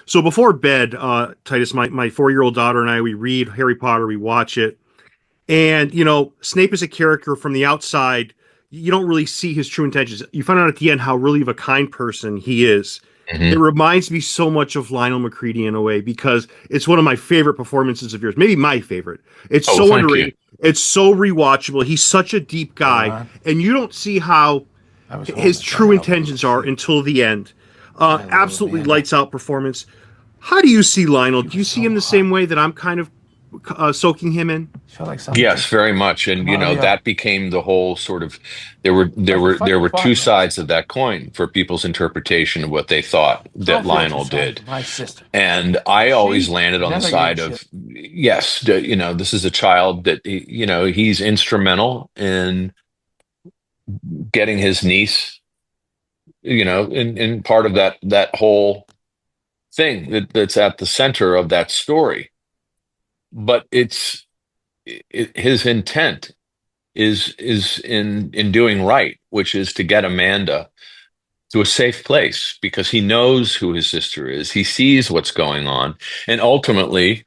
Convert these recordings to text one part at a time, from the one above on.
So before bed, Titus, my 4-year-old daughter and I, we read Harry Potter, we watch it. And, Snape is a character from the outside. You don't really see his true intentions. You find out at the end how really of a kind person he is. It Hmm. reminds me so much of Lionel McCready in a way because it's one of my favorite performances of yours, maybe my favorite. It's Oh, so thank you. underrated. It's so rewatchable. He's such a deep guy, Ron, and you don't see how I was his homeless. I true got a little intentions are sheep, until the end. and I love Absolutely Amanda. lights out performance. How do you see Lionel? She Do was you see so him the hot. same way that I'm kind of soaking him in? She felt like something Yes, just very much. And come out of the that became the whole sort of like the there fight were two partners. sides of that coin for people's interpretation of what they thought So I that feel too Lionel sorry did. for my sister. And I always She landed on the never gave a side shit. of yes, this is a child that he's instrumental in getting his niece, in part of that whole thing that's at the center of that story. But his intent is in doing right, which is to get Amanda to a safe place because he knows who his sister is. He sees what's going on, and ultimately,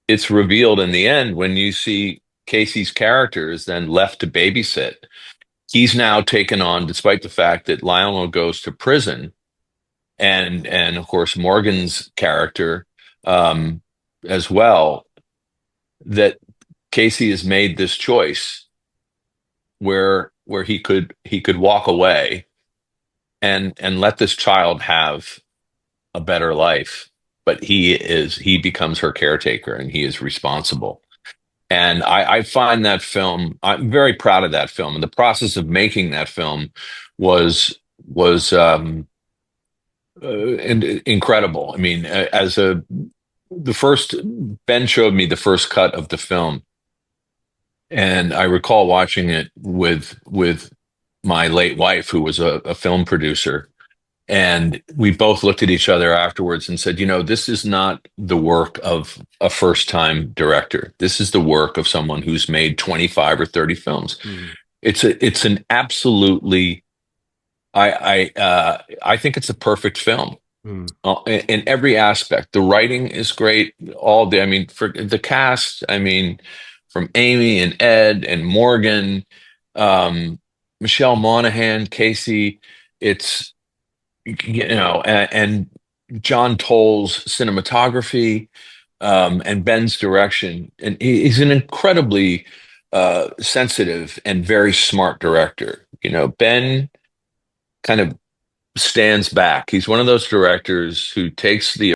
it's revealed in the end when you see Casey's character is then left to babysit. He's now taken on, despite the fact that Lionel goes to prison, and of course Morgan's character um, as well. That Casey has made this choice where he could walk away and let this child have a better life, but he becomes her caretaker and he is responsible. And I find that film, I'm very proud of that film, and the process of making that film was incredible. I mean, as a the first Ben showed me the first cut of the film, and I recall watching it with my late wife, who was a film producer. And we both looked at each other afterwards and said, this is not the work of a first time director. This is the work of someone who's made 25 or 30 films. Mm. It's an absolutely, I think it's a perfect film. Mm. In every aspect. The writing is great. I mean, for the cast, I mean, from Amy and Ed and Morgan, um, Michelle Monaghan, Casey, it's, and John Toll's cinematography, and Ben's direction. And he's an incredibly sensitive and very smart director. Ben kind of stands back. He's one of those directors who takes the